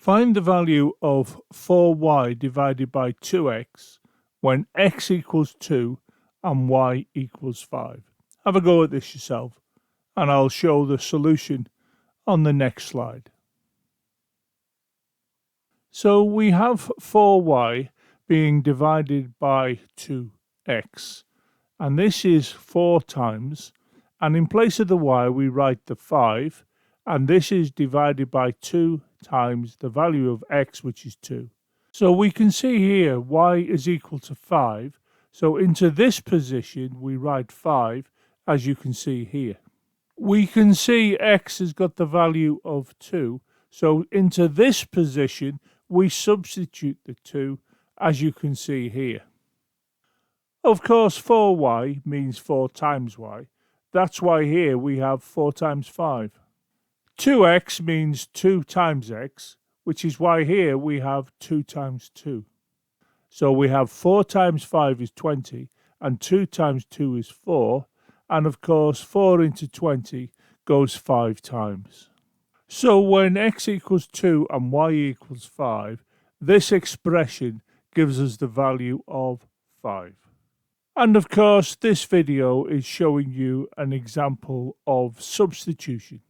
Find the value of 4y divided by 2x when x equals 2 and y equals 5. Have a go at this yourself, and I'll show the solution on the next slide. So we have 4y being divided by 2x, and this is 4 times, and in place of the y we write the 5, and this is divided by 2 times the value of x, which is 2. So we can see here y is equal to 5, so into this position we write 5, as you can see here. We can see x has got the value of 2, so into this position we substitute the 2, as you can see here. Of course 4y means 4 times y, that's why here we have 4 times 5. 2x means 2 times x, which is why here we have 2 times 2. So we have 4 times 5 is 20, and 2 times 2 is 4, and of course 4 into 20 goes 5 times. So when x equals 2 and y equals 5, this expression gives us the value of 5. And of course this video is showing you an example of substitution.